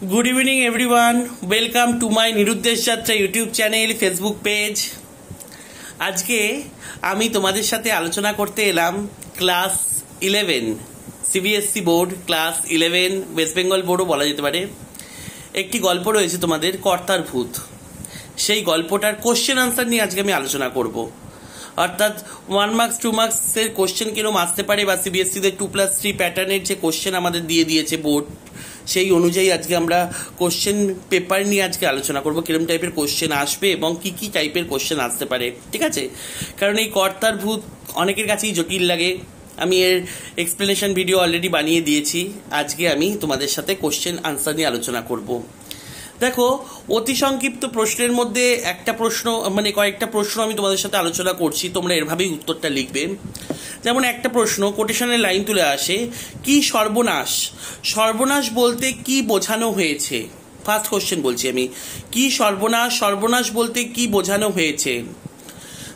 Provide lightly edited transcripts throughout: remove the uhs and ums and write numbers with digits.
Good evening everyone, welcome to my निरुद्देश यात्रा YouTube channel Facebook page. आज के आमी तुम्हादेर साथे आलोचना करते एलाम class 11 CBSE board class 11 West Bengal बोर्डও বলা যেতে পারে। একটি গল্প রয়েছে তোমাদের কর্তার ভূত। সেই গল্পটার কোশ্চেন আনসার নিয়ে আজকে আমি আলোচনা করব। অর্থাৎ 1 মার্কস 2 মার্কসের কোশ্চেন কিরকম আসতে পারে বা সিবিএসই দের 2+3 প্যাটার্নের যে কোশ্চেন আমাদের দিয়ে দিয়েছে বোর্ড, সেই অনুযায়ী আজকে আমরা কোশ্চেন পেপার নিয়ে আজকে আলোচনা করব কিরকম টাইপের কোশ্চেন আসবে এবং কি কি টাইপের কোশ্চেন আসতে পারে। ঠিক আছে, কারণ এই কর্তার ভূত অনেকের কাছেই জটিল লাগে। আমি এর এক্সপ্লেনেশন ভিডিও অলরেডি বানিয়ে দিয়েছি। আজকে আমি তোমাদের সাথে কোশ্চেন আনসার নিয়ে আলোচনা করব। দেখো, অতি সংক্ষিপ্ত প্রশ্নের মধ্যে একটা প্রশ্ন কয়েকটা প্রশ্ন আমি তোমাদের সাথে আলোচনা করছি, তোমরা এভাবেই উত্তরটা লিখবে। যেমন একটা প্রশ্ন কোটেশনের লাইন তুলে আসে, কি সর্বনাশ? সর্বনাশ বলতে কি বোঝানো হয়েছে? ফার্স্ট কোশ্চেন বলছি আমি, কি সর্বনাশ? সর্বনাশ বলতে কি বোঝানো হয়েছে?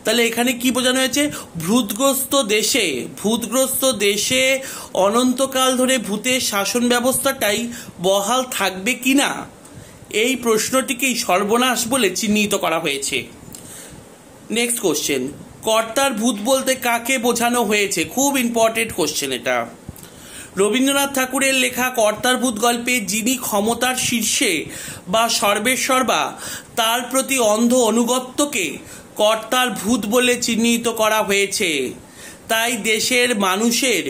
তাহলে এখানে কি বোঝানো হয়েছে? ভূতগ্রস্ত দেশে অনন্তকাল ধরে ভূতের শাসন ব্যবস্থাটাই বহাল থাকবে কিনা, এই প্রশ্নটিকেই সর্বনাশ বলে চিহ্নিত করা হয়েছে। নেক্সট কোশ্চেন, কর্তার ভূত বলতে কাকে বোঝানো হয়েছে? খুব ইম্পর্টেন্ট কোশ্চেন এটা। রবীন্দ্রনাথ ঠাকুরের লেখা কর্তার ভূত গল্পে যিনি ক্ষমতার শীর্ষে বা সর্বেসর্বা, তার প্রতি অন্ধ অনুগত্যকে কর্তার ভূত বলে চিহ্নিত করা হয়েছে। তাই দেশের মানুষের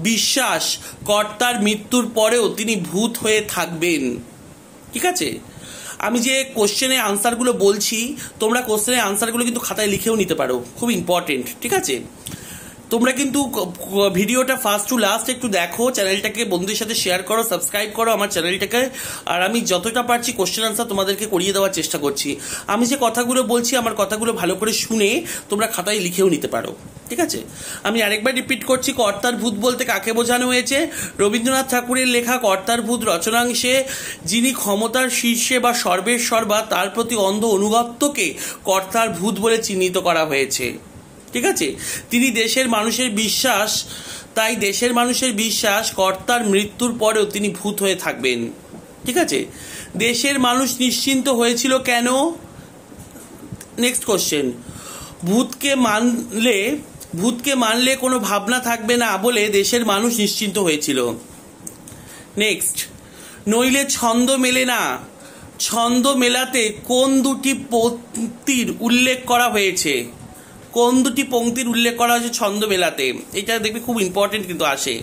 বিশ্বাস কর্তার মৃত্যুর পরেও তিনি ভূত হয়ে থাকবেন। ঠিক আছে, আমি যে কোশ্চেনের আনসারগুলো বলছি, তোমরা কোশ্চেনের আনসারগুলো কিন্তু খাতায় লিখেও নিতে পারো, খুব ইম্পর্টেন্ট। ঠিক আছে, তোমরা কিন্তু ভিডিওটা ফার্স্ট টু লাস্ট একটু দেখো, চ্যানেলটাকে বন্ধুদের সাথে শেয়ার করো, সাবস্ক্রাইব করো আমার চ্যানেলটাকে। আর আমি যতটা পারছি কোশ্চেন আনসার তোমাদেরকে করিয়ে দেওয়ার চেষ্টা করছি। আমি যে কথাগুলো বলছি, আমার কথাগুলো ভালো করে শুনে তোমরা খাতায় লিখেও নিতে পারো। ঠিক আছে, আমি আরেকবার রিপিট করছি, কর্তার ভূত বলতে কাকে বোঝানো হয়েছে? রবীন্দ্রনাথ ঠাকুরের লেখা কর্তার ভূত রচনাংশে যিনি ক্ষমতার শীর্ষে বা সর্বেসর্বা, তার প্রতি অন্ধ অনুগত্যকে কর্তার ভূত বলে চিহ্নিত করা হয়েছে। ঠিক আছে, তিনি দেশের মানুষের বিশ্বাস, তাই দেশের মানুষের বিশ্বাস কর্তার মৃত্যুর পরেও তিনি ভূত হয়ে থাকবেন। ঠিক আছে, দেশের মানুষ নিশ্চিন্ত হয়েছিল কেন? নেক্সট কোশ্চেন, ভূতকে মানলে কোনো ভাবনা থাকবে না বলে দেশের মানুষ নিশ্চিন্ত হয়েছিল। নেক্সট, নইলে ছন্দ মেলে না, ছন্দ মেলাতে কোন দুটি পংক্তির উল্লেখ করা হয়েছে? কোন দুটি পংক্তির উল্লেখ করা হয়েছে ছন্দ মেলাতে? এটা দেখবে খুব ইম্পর্টেন্ট কিন্তু আসে।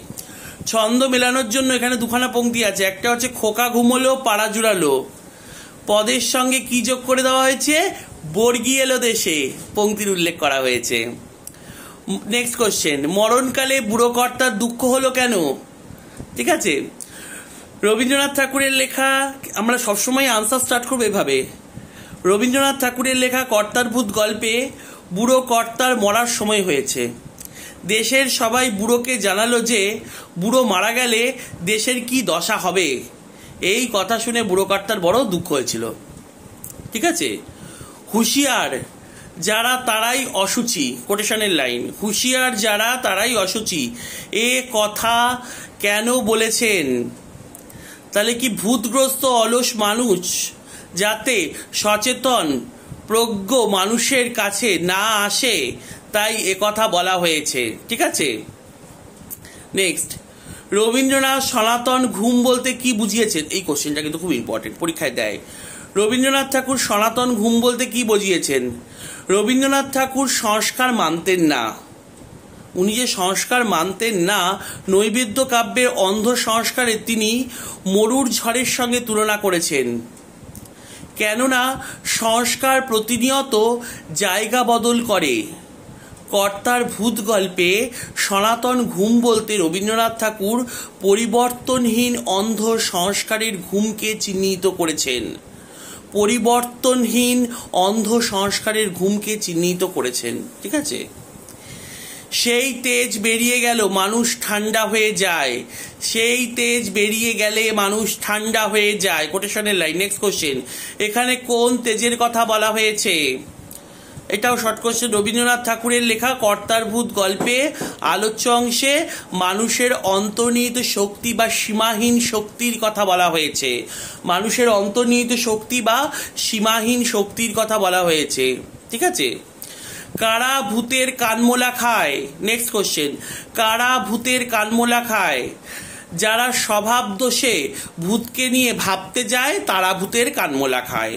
ছন্দ মেলানোর জন্য এখানে দুখানা পংক্তি আছে, একটা হচ্ছে খোকা ঘুমোলো পাড়া জুড়ালো, পদের সঙ্গে কি যোগ করে দেওয়া হয়েছে? বর্গি এলো দেশে, পংক্তির উল্লেখ করা হয়েছে। নেক্সট কোশ্চেন, মরণকালে বুড়ো কর্তার দুঃখ হলো কেন? ঠিক আছে, রবীন্দ্রনাথ ঠাকুরের লেখা, আমরা সবসময় আনসার স্টার্ট করবো এভাবে। রবীন্দ্রনাথ ঠাকুরের লেখা কর্তার ভূত গল্পে বুড়ো কর্তার মরার সময় হয়েছে। দেশের সবাই বুড়োকে জানালো যে বুড়ো মারা গেলে দেশের কি দশা হবে। এই কথা শুনে বুড়ো কর্তার বড় দুঃখ হয়েছিল। ঠিক আছে, হুঁশিয়ার যারা তারাই অসুচি, কোটেশনের লাইন, হুঁশিয়ার যারা তারাই অসুচি, এ কথা কেন বলেছেন? তাহলে কি ভূতগ্রস্ত অলস মানুষ যাতে সচেতন প্রজ্ঞ মানুষের কাছে না আসে, তাই একথা বলা হয়েছে। ঠিক আছে, নেক্সট, রবীন্দ্রনাথ সনাতন ঘুম বলতে কি বুঝিয়েছেন? এই কোশ্চেনটা কিন্তু খুব ইম্পর্টেন্ট, পরীক্ষায় দেয়। রবীন্দ্রনাথ ঠাকুর সনাতন ঘুম বলতে কি বুঝিয়েছেন? রবীন্দ্রনাথ ঠাকুর সংস্কার মানতেন না। উনি যে সংস্কার মানতেন না, নৈবেদ্য কাব্যের অন্ধ সংস্কারে তিনি মরুর ঝড়ের সঙ্গে তুলনা করেছেন। কেননা সংস্কার প্রতিনিয়ত জায়গা বদল করে। কর্তার ভূত গল্পে সনাতন ঘুম বলতে রবীন্দ্রনাথ ঠাকুর পরিবর্তনহীন অন্ধ সংস্কারের ঘুমকে চিহ্নিত করেছেন। পরিবর্তনহীন অন্ধ সংস্কারের ঘুমকে চিহ্নিত করেছেন। ঠিক আছে, সেই তেজ বেরিয়ে গেল মানুষ ঠান্ডা হয়ে যায়, সেই তেজ বেরিয়ে গেলে মানুষ ঠান্ডা হয়ে যায়, কোটেশনের লাইন। নেক্সট কোশ্চেন, এখানে কোন তেজের কথা বলা হয়েছে? এটাও শর্ট কোশ্চেন। রবীন্দ্রনাথ ঠাকুরের লেখা কর্তার ভূত গল্পে আলোচ্য অংশে মানুষের অন্তর্নিহিত শক্তি বা সীমাহীন শক্তির কথা বলা হয়েছে। মানুষের অন্তর্নিহিত শক্তি বা সীমাহীন শক্তির কথা বলা হয়েছে। ঠিক আছে। কারা ভূতের কানমোলা খায়? নেক্সট কোশ্চেন, কারা ভূতের কানমোলা খায়? যারা স্বভাব দোষে ভূতকে নিয়ে ভাবতে যায় তারা ভূতের কানমোলা খায়।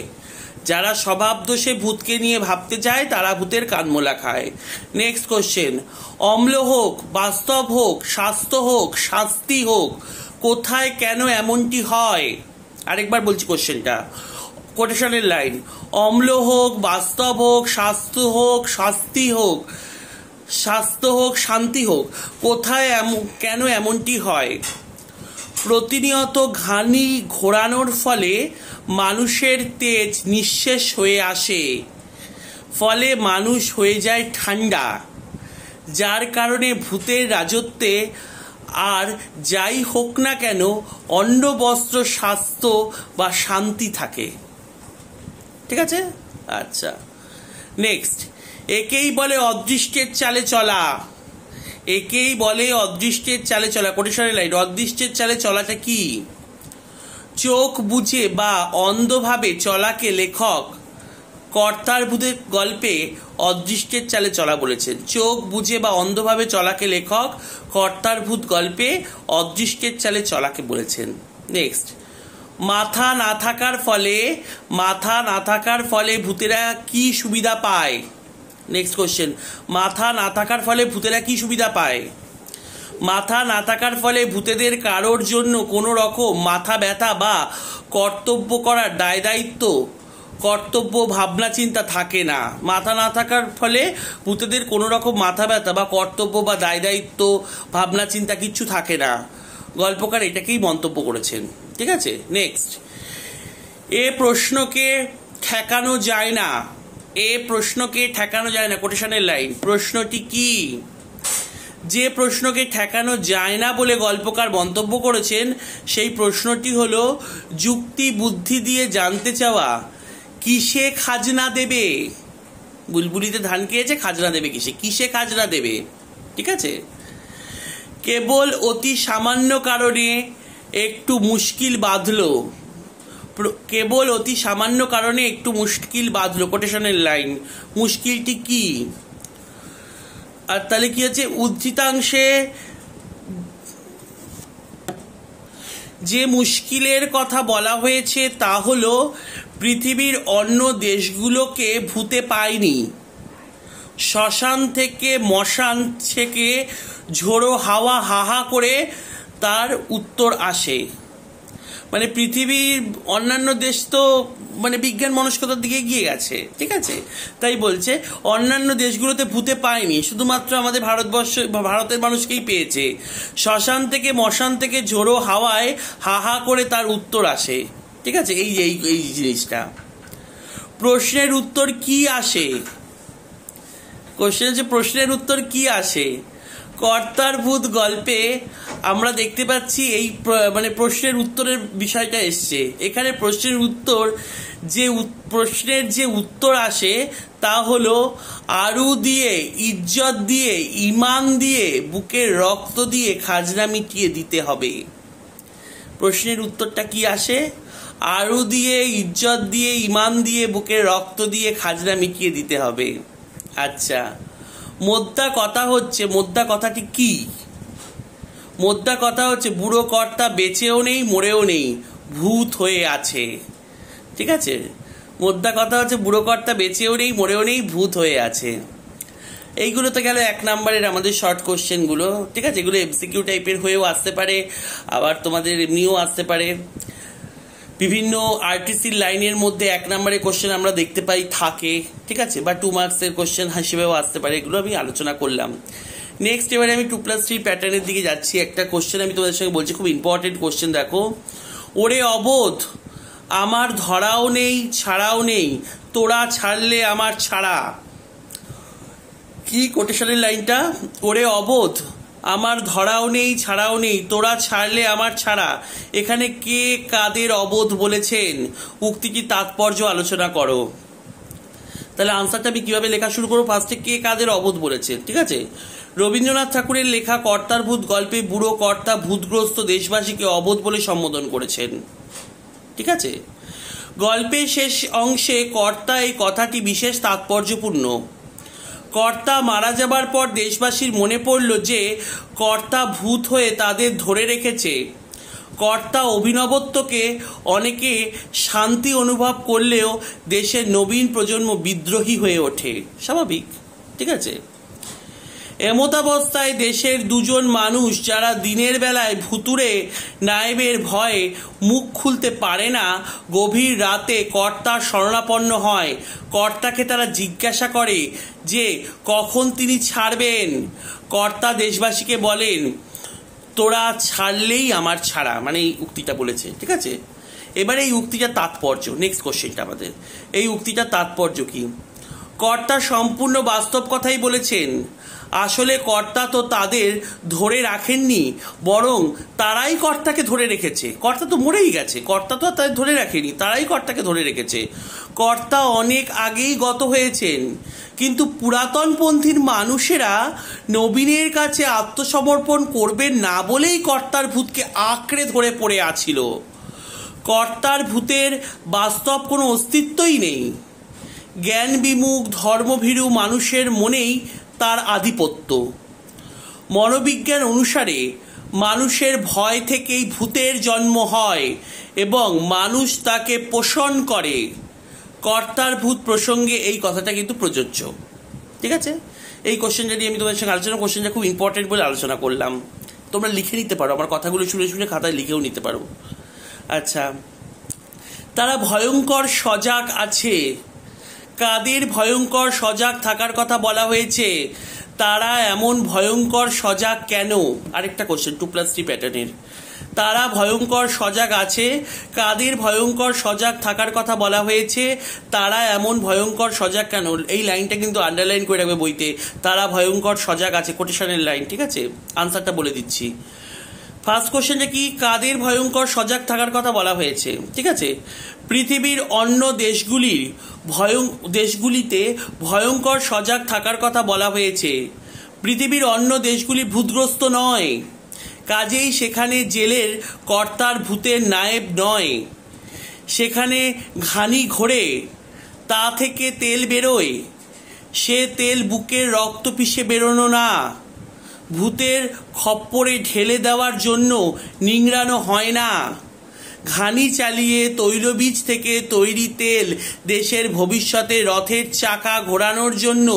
যারা স্বভাব দোষে ভূতকে নিয়ে ভাবতে যায় তারা ভূতের কানমোলা খায়। নেক্সট কোশ্চেন, অম্ল হোক, বাস্তব হোক, স্বাস্থ্য হোক, শাস্তি হোক, কোথায় কেন এমনটি হয়? আরেকবার বলছি কোশ্চেনটা, কোটেশনের লাইন, অম্ল হোক, বাস্তব হোক, স্বাস্থ্য হোক, শাস্তি হোক, স্বাস্থ্য হোক, শান্তি হোক, কোথায় কেন এমনটি হয়? প্রতিনিয়ত ঘানি ঘোরানোর ফলে মানুষের তেজ নিঃশেষ হয়ে আসে, ফলে মানুষ হয়ে যায় ঠান্ডা, যার কারণে ভূতের রাজত্বে আর যাই হোক না কেন অন্ন, বস্ত্র, স্বাস্থ্য বা শান্তি থাকে। ঠিক আছে। আচ্ছা, নেক্সট, একেই বলে অদৃষ্টের চালে চলা। একেই বলে অদৃষ্টের চালে চলা। কোটেশনের লাইন, অদৃষ্টের চালে চলাটা কি? চোখ বুঝে বা অন্ধভাবে চলাকে লেখক কর্তার ভূতের গল্পে অদৃষ্টের চালে চলা বলেছেন। চোখ বুঝে বা অন্ধভাবে চলাকে লেখক কর্তার ভূত গল্পে অদৃষ্টের চালে চলাকে বলেছেন। নেক্সট, মাথা না থাকার ফলে ভূতেরা কি সুবিধা পায়? নেক্সট কোশ্চেন, মাথা না থাকার ফলে ভূতেরা কি সুবিধা পায়? মাথা না থাকার ফলে ভূতেদের কারোর জন্য কোনো রকম মাথা ব্যথা বা কর্তব্য করার দায় দায়িত্ব, কর্তব্য, ভাবনা চিন্তা থাকে না। মাথা না থাকার ফলে ভূতেদের কোনো রকম মাথা ব্যথা বা কর্তব্য বা দায় দায়িত্ব, ভাবনা চিন্তা কিচ্ছু থাকে না। গল্পকার এটাকেই মন্তব্য করেছেন। ঠিক আছে। নেক্সট, এ প্রশ্নকে ঠেকানো যায় না। এ প্রশ্নকে ঠেকানো যায় না। কোটেশনের লাইন, প্রশ্নটি কি? যে প্রশ্নকে ঠেকানো যায় না বলে গল্পকার মন্তব্য করেছেন সেই প্রশ্নটি হলো যুক্তি বুদ্ধি দিয়ে জানতে চাওয়া কিসে খাজনা দেবে। বুলবুলিতে ধান খেয়েছে, খাজনা দেবে কিসে? কিসে খাজনা দেবে? ঠিক আছে। কেবল অতি সামান্য কারণে একটু মুশকিল বাঁধলো। কেবল অতি সামান্য কারণে একটু মুশকিল বাঁধলো। কোটেশনের লাইন, মুশকিলটি কি? আর তাহলে কি হচ্ছে, উদ্ধৃতাংশে যে মুশকিলের কথা বলা হয়েছে তা হলো পৃথিবীর অন্য দেশগুলোকে ভূতে পায়নি। শ্মশান থেকে মশান থেকে ঝোড়ো হাওয়া হাহা করে তার উত্তর আসে। মানে পৃথিবীর অন্যান্য দেশ তো মানে বিজ্ঞান মনস্কতার দিকে এগিয়ে গেছে। ঠিক আছে। তাই বলছে অন্যান্য দেশগুলোতে ভূতে পায়নি, শুধুমাত্র আমাদের ভারতের মানুষকেই পেয়েছে। শ্মশান থেকে মশান থেকে ঝোড়ো হাওয়ায় হাহা করে তার উত্তর আসে। ঠিক আছে। এই জিনিসটা। প্রশ্নের উত্তর কি আসে? কোশ্চেন হচ্ছে প্রশ্নের উত্তর কি আসে? কর্তার ভূত গল্পে আমরা দেখতে পাচ্ছি এই মানে প্রশ্নের উত্তরের বিষয়টা এসছে এখানে। প্রশ্নের উত্তর প্রশ্নের যে উত্তর আসে তা হলো আরু দিয়ে, ইজ্জত দিয়ে, ইমান দিয়ে, বুকের রক্ত দিয়ে খাজনা মিটিয়ে দিতে হবে। প্রশ্নের উত্তরটা কি আসে? আরু দিয়ে, ইজ্জত দিয়ে, ইমান দিয়ে, বুকের রক্ত দিয়ে খাজনা মিটিয়ে দিতে হবে। আচ্ছা, মোদ্দা কথাটি কি? মোদ্দা কথা হচ্ছে বুড়ো কর্তা বেঁচেও নেই, মরেও নেই, ভূত হয়ে আছে। ঠিক আছে। মোদ্দা কথা হচ্ছে বুড়ো কর্তা বেঁচেও নেই, মরেও নেই, ভূত হয়ে আছে। এইগুলো তো গেল 1 নম্বরের আমাদের শর্ট কোশ্চেনগুলো। ঠিক আছে। এগুলো এমসিকিউ টাইপের হয়েও আসতে পারে, আবার তোমাদের এমনিও আসতে পারে। বিভিন্ন আরটিসির লাইনের মধ্যে 1 নম্বরের কোশ্চেন আমরা দেখতে পাই থাকে। ঠিক আছে। বা 2 মার্কসের কোশ্চেন হিসেবেও আসতে পারে। এগুলো আমি আলোচনা করলাম। নেক্সট এবারে আমি 2+3 প্যাটার্নের দিকে যাচ্ছি। একটা কোশ্চেন আমি তোমাদের সঙ্গে বলছি, খুব ইম্পর্টেন্ট কোশ্চেন। দেখো, ওরে অবোধ, আমার ধরাও নেই ছাড়াও নেই, তোরা ছাড়লে আমার ছাড়া। কি কোটেশনের লাইনটা? ওরে অবোধ, আমার ধরাও নেই ছাড়াও নেই, তোরা ছাড়লে আমার ছাড়া। এখানে কে কাদের অবোধ বলেছেন? উক্তিটি তাৎপর্য আলোচনা করো। তাহলে আনসারটা আমি কিভাবে লেখা শুরু করবো? ফার্স্টে কে কাদের অবোধ বলেছে, ঠিক আছে? রবীন্দ্রনাথ ঠাকুরের লেখা কর্তার ভূত গল্পে বুড়ো কর্তা ভূতগ্রস্ত দেশবাসীকে অবোধ বলে সম্বোধন করেছেন, ঠিক আছে? গল্পের শেষ অংশে কর্তা এই কথাটি বিশেষ তাৎপর্যপূর্ণ। কর্তা মারা যাবার পর দেশবাসীর মনে পড়ল যে কর্তা ভূত হয়ে তাদের ধরে রেখেছে। কর্তা অভিনবত্বকে অনেকে শান্তি অনুভব করলেও দেশের নবীন প্রজন্ম বিদ্রোহী হয়ে ওঠে, স্বাভাবিক, ঠিক আছে? এমতাবস্থায় দেশের দুজন মানুষ যারা দিনের বেলায় ভুতুড়ে নায়েবের ভয়ে মুখ খুলতে পারে না, গভীর রাতে কর্তার শরণাপন্ন হয়। কর্তাকে তারা জিজ্ঞাসা করে যে কখন তিনি ছাড়বেন। কর্তা দেশবাসীকে বলেন, তোরা ছাড়লেই আমার ছাড়া, মানে এই উক্তিটা বলেছে, ঠিক আছে? এবার এই উক্তিটার তাৎপর্য, নেক্সট কোশ্চেনটা আমাদের, এই উক্তিটার তাৎপর্য কি? কর্তা সম্পূর্ণ বাস্তব কথাই বলেছেন। আসলে কর্তা তো তাদের ধরে রাখেননি, বরং তারাই কর্তাকে ধরে রেখেছে। কর্তা তো মরেই গেছে, কর্তা তো তাদের ধরে রাখেনি, তারাই কর্তাকে ধরে রেখেছে। কর্তা অনেক আগেই গত হয়েছেন, কিন্তু পুরাতনপন্থীর মানুষেরা নবীনের কাছে আত্মসমর্পণ করবেন না বলেই কর্তার ভূতকে আঁকড়ে ধরে পড়ে আছিল। কর্তার ভূতের বাস্তব কোনো অস্তিত্বই নেই। জ্ঞান বিমুখ ধর্মভীরু মানুষের মনেই তার আধিপত্য। মনোবিজ্ঞান অনুসারে মানুষের ভয় থেকেই ভূতের জন্ম হয় এবং মানুষ তাকে পোষণ করে। কর্তার ভূত প্রসঙ্গে এই কথাটা কিন্তু প্রযোজ্য, ঠিক আছে? এই কোশ্চেনটা নিয়ে আমি তোমাদের সঙ্গে আলোচনা, কোশ্চেনটা খুব ইম্পর্টেন্ট বলে আলোচনা করলাম। তোমরা লিখে নিতে পারো, আমার কথাগুলো শুনে শুনে খাতায় লিখেও নিতে পারো। আচ্ছা, তারা ভয়ঙ্কর সজাগ আছে। কাদের ভয়ঙ্কর সজাগ থাকার কথা বলা হয়েছে? তারা এমন ভয়ঙ্কর সজাগ কেন? আরেকটা কোশ্চেন 2+3 প্যাটার্নের। তারা ভয়ঙ্কর সজাগ আছে। কাদের ভয়ঙ্কর সজাগ থাকার কথা বলা হয়েছে? তারা এমন ভয়ঙ্কর সজাগ কেন? এই লাইনটা কিন্তু আন্ডারলাইন করে রাখবে বইতে। তারা ভয়ঙ্কর সজাগ আছে, কোটেশনের লাইন, ঠিক আছে? আনসারটা বলে দিচ্ছি। ফার্স্ট কোশ্চেনটা কি? কাদের ভয়ঙ্কর সজাগ থাকার কথা বলা হয়েছে, ঠিক আছে? পৃথিবীর অন্য দেশগুলিতে ভয়ঙ্কর সজাগ থাকার কথা বলা হয়েছে। পৃথিবীর অন্য দেশগুলি ভূতগ্রস্ত নয়, কাজেই সেখানে জেলের কর্তার ভূতের নায়েব নয়। সেখানে ঘানি ঘোরে, তা থেকে তেল বেরোয়, সে তেল বুকের রক্ত পিষে বেরোনো না। ভূতের খপ্পরে ঢেলে দেওয়ার জন্য নিংড়ানো হয় না। ঘানি চালিয়ে তৈলবীজ থেকে তৈরি তেল দেশের ভবিষ্যতে রথের চাকা ঘোরানোর জন্য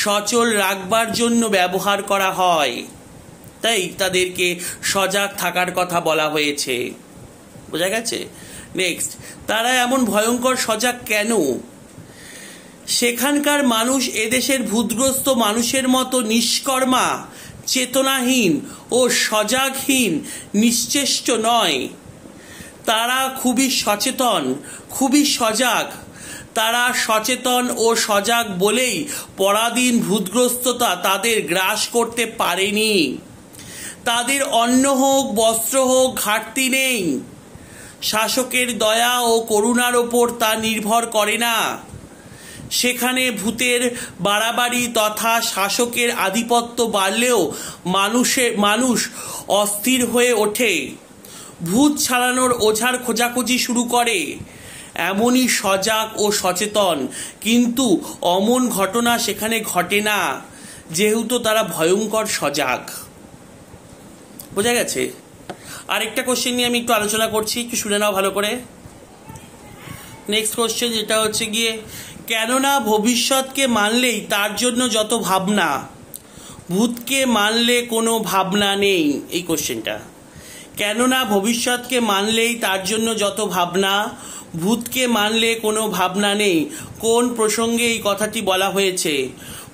সচল রাখবার জন্য ব্যবহার করা হয়। তাই তাদেরকে সজাগ থাকার কথা বলা হয়েছে, বোঝা গেছে? নেক্সট, তারা এমন ভয়ঙ্কর সজাগ কেন? সেখানকার মানুষ এদেশের ভূতগ্রস্ত মানুষের মতো নিষ্কর্মা, চেতনাহীন ও সজাগহীন নিশ্চেষ্ট নয়। তারা খুবই সচেতন, খুবই সজাগ। তারা সচেতন ও সজাগ বলেই পরাধীন ভূতগ্রস্ততা তাদের গ্রাস করতে পারেনি। তাদের অন্ন হোক বস্ত্র হোক ঘাটতি নেই। শাসকের দয়া ও করুণার ওপর তা নির্ভর করে না। সেখানে ভূতের বাড়াবাড়ি তথা শাসকের আধিপত্য বাড়লেও মানুষ অস্থির হয়ে ওঠে, ভূত ছাড়ানোর ওঝার খোঁজাখুঁজি শুরু করে। এমনই সজাগ ও সচেতন, কিন্তু অমন ঘটনা সেখানে ঘটে না, যেহেতু তারা ভয়ঙ্কর সজাগ। বোঝা গেছে? আরেকটা কোশ্চেন নিয়ে আমি একটু আলোচনা করছি, একটু শুনে নাও ভালো করে। নেক্সট কোশ্চেন যেটা হচ্ছে গিয়ে, কেননা ভবিষ্যৎকে মানলেই তার জন্য যত ভাবনা, ভূতকে মানলে কোনো ভাবনা নেই। এই কোশ্চেনটা, কেননা ভবিষ্যৎকে মানলেই তার জন্য যত ভাবনা, ভূতকে মানলে কোনো ভাবনা নেই। কোন প্রসঙ্গে এই কথাটি বলা হয়েছে?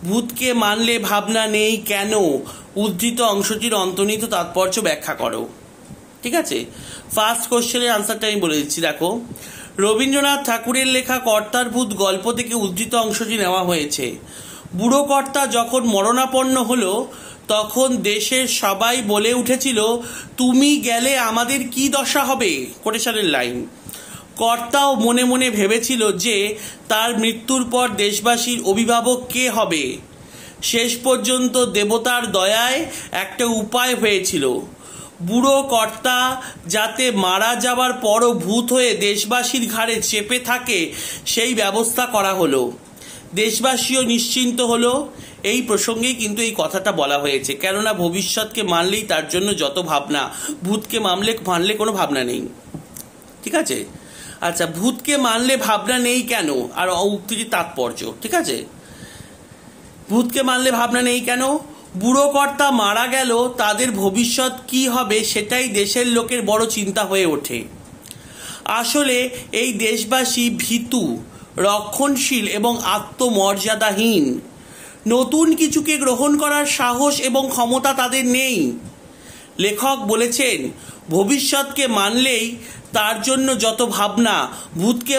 ভূতকে মানলে ভাবনা নেই কেন? উদ্ধৃত অংশটির অন্তর্নিহিত তাৎপর্য ব্যাখ্যা করো, ঠিক আছে? ফার্স্ট কোশ্চেনের আনসারটা আমি বলে দিচ্ছি, দেখো। রবীন্দ্রনাথ ঠাকুরের লেখা কর্তার ভূত গল্প থেকে উদ্ধৃত অংশটি নেওয়া হয়েছে। বুড়ো কর্তা যখন মরণাপন্ন হলো, তখন দেশের সবাই বলে উঠেছিল, তুমি গেলে আমাদের কি দশা হবে? কোটেশনের লাইন। কর্তাও মনে মনে ভেবেছিল যে তার মৃত্যুর পর দেশবাসীর অভিভাবক কে হবে। শেষ পর্যন্ত দেবতার দয়ায় একটা উপায় হয়েছিল। বুড়ো কর্তা যাতে মারা যাবার পরও ভূত হয়ে দেশবাসীর ঘাড়ে চেপে থাকে সেই ব্যবস্থা করা হলো। দেশবাসীও নিশ্চিন্ত হলো। এই প্রসঙ্গেই কিন্তু এই কথাটা বলা হয়েছে, কেননা ভবিষ্যৎকে মানলেই তার জন্য যত ভাবনা, ভূতকে মানলে কোনো ভাবনা নেই। ঠিক আছে, আচ্ছা, ভূতকে মানলে ভাবনা নেই কেন, আর উক্তিটির তাৎপর্য। ঠিক আছে, ভূতকে মানলে ভাবনা নেই কেন? বুড়ো কর্তা মারা গেল, তাদের ভবিষ্যৎ কি হবে সেটাই দেশের লোকের বড় চিন্তা হয়ে ওঠে। আসলে এই দেশবাসী ভীতু, রক্ষণশীল এবং আত্মমর্যাদাহীন। নতুন কিছুকে গ্রহণ করার সাহস এবং ক্ষমতা তাদের নেই। লেখক বলেছেন, ভবিষ্যৎকে মানলেই তার জন্য যত ভাবনা, ভূতকে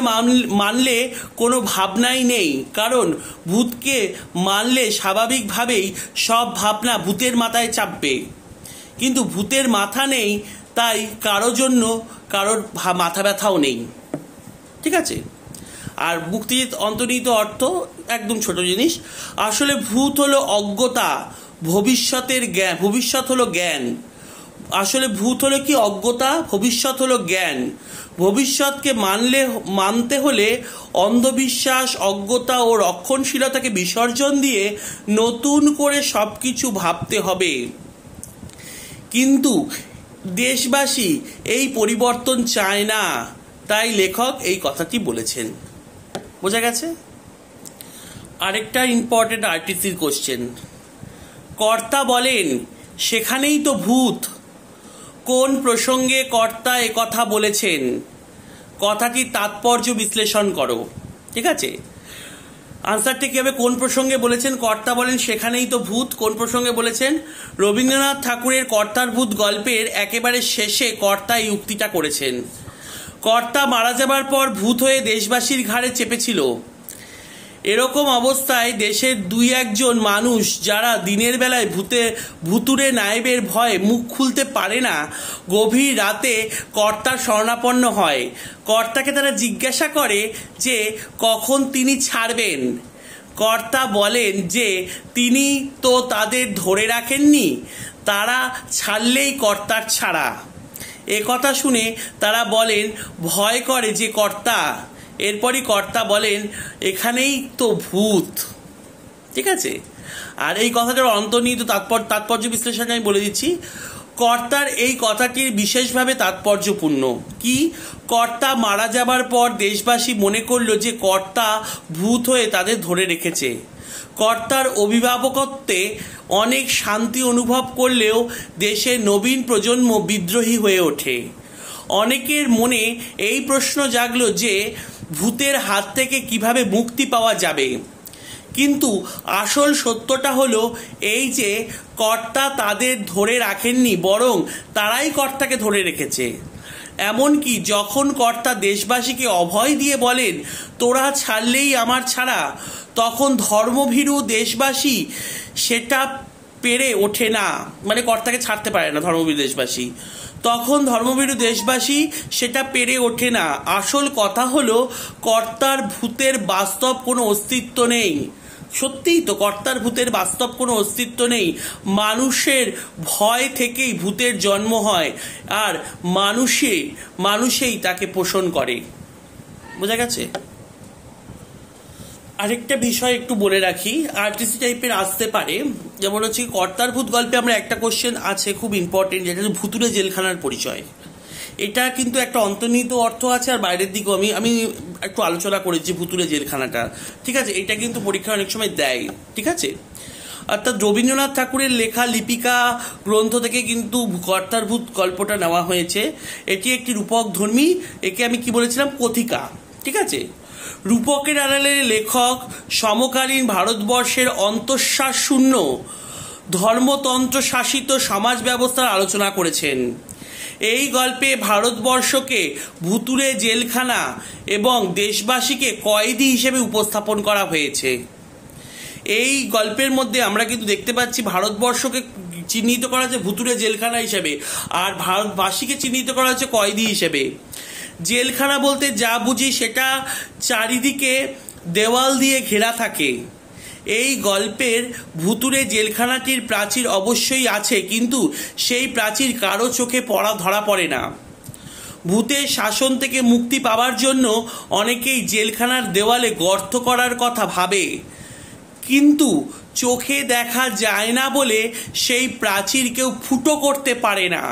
মানলে কোনো ভাবনাই নেই। কারণ ভূতকে মানলে স্বাভাবিকভাবেই সব ভাবনা ভূতের মাথায় চাপবে, কিন্তু ভূতের মাথা নেই, তাই কারোর মাথা ব্যথাও নেই। ঠিক আছে, আর মুক্তির অন্তর্নিহিত অর্থ একদম ছোট জিনিস। আসলে ভূত হলো অজ্ঞতা, ভবিষ্যৎ হলো জ্ঞান। আসলে ভূত হলো কি? অজ্ঞতা, ভবিষ্যৎ হলো জ্ঞান। ভবিষ্যৎকে মানতে হলে অন্ধবিশ্বাস, অজ্ঞতা ও রক্ষণশীলতাকে বিসর্জন দিয়ে নতুন করে সবকিছু ভাবতে হবে। কিন্তু দেশবাসী এই পরিবর্তন চায় না, তাই লেখক এই কথাটি বলেছেন। বোঝা গেছে? আরেকটা ইম্পর্টেন্ট আরটিসির কোশ্চেন। কর্তা বলেন, সেখানেই তো ভূত। কোন প্রসঙ্গে কর্তা এ কথা বলেছেন? কথাটির তাৎপর্য বিশ্লেষণ করো। ঠিক আছে, আনসারটি কি হবে? কোন প্রসঙ্গে বলেছেন? কর্তা বলেন সেখানেই তো ভূত। কোন প্রসঙ্গে বলেছেন? রবীন্দ্রনাথ ঠাকুরের কর্তার ভূত গল্পের একেবারে শেষে কর্তা এই উক্তিটা করেছেন। কর্তা মারা যাবার পর ভূত হয়ে দেশবাসীর ঘাড়ে চেপেছিল। এরকম অবস্থায় দেশের 2-1 মানুষ যারা দিনের বেলায় ভুতুরে নায়েবের ভয়ে মুখ খুলতে পারে না, গভীর রাতে কর্তার শরণাপন্ন হয়। কর্তাকে তারা জিজ্ঞাসা করে যে কখন তিনি ছাড়বেন। কর্তা বলেন যে তিনি তো তাদের ধরে রাখেননি, তারা ছাড়লেই কর্তার ছাড়া। এ কথা শুনে তারা বলেন ভয় করে যে কর্তা। এরপরই কর্তা বলেন এখানেই তো ভূত। ঠিক আছে, আর এই কথাটার অন্তর্নিহিত তাৎপর্য বিশ্লেষণ আমি বলে দিচ্ছি। কর্তার এই কথাটির বিশেষভাবে তাৎপর্যপূর্ণ। কি? কর্তা মারা যাবার পর দেশবাসী মনে করল যে কর্তা ভূত হয়ে তাদের ধরে রেখেছে। কর্তার অভিভাবকত্বে অনেক শান্তি অনুভব করলেও দেশের নবীন প্রজন্ম বিদ্রোহী হয়ে ওঠে। অনেকের মনে এই প্রশ্ন জাগলো যে ভূতের হাত থেকে কিভাবে মুক্তি পাওয়া যাবে। কিন্তু আসল সত্যটা হলো এই যে কর্তা তাদের ধরে রাখেননি, বরং তারাই কর্তাকে ধরে রেখেছে। এমনকি যখন কর্তা দেশবাসীকে অভয় দিয়ে বলেন তোরা ছাড়লেই আমার ছাড়া, তখন ধর্মভীরু দেশবাসী সেটা পেরে ওঠে না, মানে কর্তাকে ছাড়তে পারে না ধর্মভীরু দেশবাসী। তখন ধর্মভীরু দেশবাসী সেটা পেরে ওঠে না। আসল কথা হলো কর্তার ভূতের বাস্তব কোনো অস্তিত্ব নেই। সত্যিই তো, কর্তার ভূতের বাস্তব কোনো অস্তিত্ব নেই। মানুষের ভয় থেকেই ভূতের জন্ম হয়, আর মানুষেই তাকে পোষণ করে। বোঝা গেছে? আরেকটা বিষয় একটু বলে রাখি, আরটিসি টাইপের আসতে পারে, যেমন হচ্ছে কর্তার ভূত গল্পে আমরা একটা কোশ্চেন আছে খুব ইম্পর্টেন্ট, যেটা হচ্ছে ভুতুড়ে জেলখানার পরিচয়। এটা কিন্তু একটা অন্তর্নিহিত অর্থ আছে, আর বাইরের দিকেও আমি একটু আলোচনা করেছি ভুতুড়ে জেলখানাটা। ঠিক আছে, এটা কিন্তু পরীক্ষা অনেক সময় দেয়। ঠিক আছে, অর্থাৎ রবীন্দ্রনাথ ঠাকুরের লেখা লিপিকা গ্রন্থ থেকে কিন্তু কর্তার ভূত গল্পটা নেওয়া হয়েছে। এটি একটি রূপক ধর্মী, একে আমি কি বলেছিলাম, কথিকা। ঠিক আছে, রূপকের আড়ালে লেখক সমকালীন ভারতবর্ষের অন্তঃশ্বাস শূন্য ধর্মতন্ত্র শাসিত সমাজ ব্যবস্থার আলোচনা করেছেন। এই গল্পে ভারতবর্ষকে ভুতুড়ে জেলখানা এবং দেশবাসীকে কয়েদি হিসেবে উপস্থাপন করা হয়েছে। এই গল্পের মধ্যে আমরা কিন্তু দেখতে পাচ্ছি ভারতবর্ষকে চিহ্নিত করা হচ্ছে ভুতুড়ে জেলখানা হিসেবে, আর ভারতবাসীকে চিহ্নিত করা হচ্ছে কয়েদি হিসেবে। জেলখানা বলতে যা বুঝি সেটা চারিদিকে দেওয়াল দিয়ে ঘেরা থাকে। এই গল্পের ভুতুড়ে জেলখানাটির প্রাচীর অবশ্যই আছে, কিন্তু সেই প্রাচীর কারো চোখে ধরা পড়ে না। ভূতের শাসন থেকে মুক্তি পাওয়ার জন্য অনেকেই জেলখানার দেওয়ালে গর্ত করার কথা ভাবে, কিন্তু চোখে দেখা যায় না বলে সেই প্রাচীর কেউ ফুটো করতে পারে না।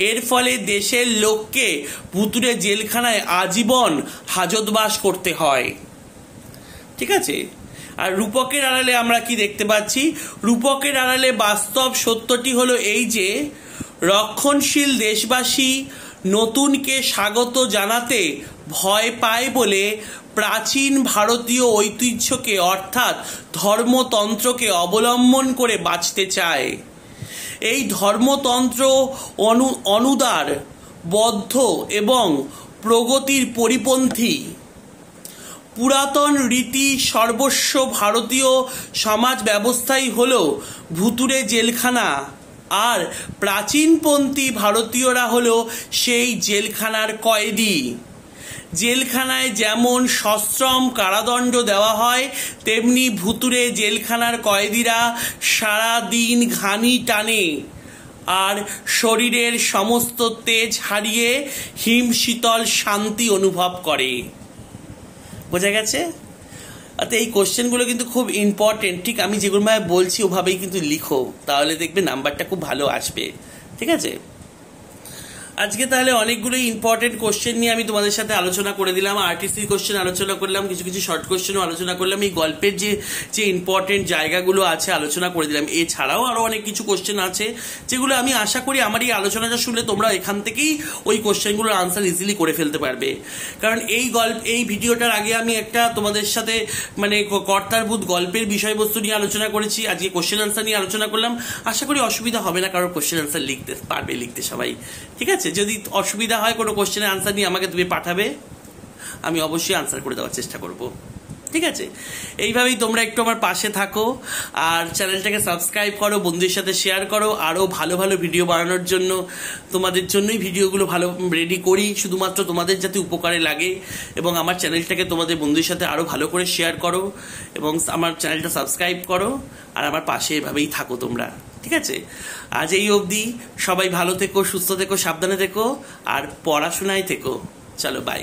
এর ফলে দেশের লোককে ভুতুড়ে জেলখানায় আজীবন হাজতবাস করতে হয়। ঠিক আছে। আর রূপকের আড়ালে আমরা কি দেখতে পাচ্ছি? রূপকের আড়ালে বাস্তব সত্যটি হলো এই যে রক্ষণশীল দেশবাসী নতুনকে স্বাগত জানাতে ভয় পায় বলে প্রাচীন ভারতীয় ঐতিহ্যকে অর্থাৎ ধর্মতন্ত্রকে অবলম্বন করে বাঁচতে চায়। এই ধর্মতন্ত্র অনুদার, বদ্ধ এবং প্রগতির পরিপন্থী। পুরাতন রীতি সর্বস্ব ভারতীয় সমাজ ব্যবস্থাই হল ভুতুড়ে জেলখানা, আর প্রাচীনপন্থী ভারতীয়রা হল সেই জেলখানার কয়েদি। জেলখানায় যেমন সশ্রম কারাদণ্ড দেওয়া হয়, তেমনি ভুতুড়ে জেলখানার কয়েদিরা সারা দিন ঘানি টানে আর শরীরের সমস্ত তেজ হারিয়ে হিমশীতল শান্তি অনুভব করে। বোঝা গেছে? অর্থাৎ এই কোশ্চেনগুলো কিন্তু খুব ইম্পর্টেন্ট। ঠিক আমি যেগুলো বলছি ওভাবেই কিন্তু লিখো, তাহলে দেখবে নাম্বারটা খুব ভালো আসবে। ঠিক আছে। আজকে তাহলে অনেকগুলো ইম্পর্টেন্ট কোশ্চেন নিয়ে আমি তোমাদের সাথে আলোচনা করে দিলাম। আরটিসি কোশ্চেন আলোচনা করলাম, কিছু কিছু শর্ট কোশ্চেনও আলোচনা করলাম, এই গল্পের যে ইম্পর্টেন্ট জায়গাগুলো আছে আলোচনা করে দিলাম। এছাড়াও আরও অনেক কিছু কোশ্চেন আছে যেগুলো আমি আশা করি আমার এই আলোচনাটা শুনলে তোমরা এখান থেকেই ওই কোশ্চেনগুলোর আনসার ইজিলি করে ফেলতে পারবে। কারণ এই ভিডিওটার আগে আমি একটা তোমাদের সাথে মানে কর্তারভূত গল্পের বিষয়বস্তু নিয়ে আলোচনা করেছি, আজকে কোশ্চেন আনসার নিয়ে আলোচনা করলাম। আশা করি অসুবিধা হবে না কারোর কোশ্চেন আনসার লিখতে সবাই। ঠিক আছে। যদি অসুবিধা হয় কোনো কোশ্চেনের আনসার নিয়ে আমাকে তুমি পাঠাবে, আমি অবশ্যই আনসার করে দেওয়ার চেষ্টা করব। ঠিক আছে। এইভাবেই তোমরা একটু আমার পাশে থাকো আর চ্যানেলটাকে সাবস্ক্রাইব করো, বন্ধুদের সাথে শেয়ার করো। আরও ভালো ভালো ভিডিও বানানোর জন্য তোমাদের জন্যই ভিডিওগুলো ভালো রেডি করি, শুধুমাত্র তোমাদের যাতে উপকারে লাগে। এবং আমার চ্যানেলটাকে তোমাদের বন্ধুদের সাথে আরও ভালো করে শেয়ার করো এবং আমার চ্যানেলটা সাবস্ক্রাইব করো আর আমার পাশে এভাবেই থাকো তোমরা। ঠিক আছে। আজ এই অবধি। সবাই ভালো থেকো, সুস্থ থেকো, সাবধানে থেকো আর পড়াশোনায় থেকো। চলো বাই।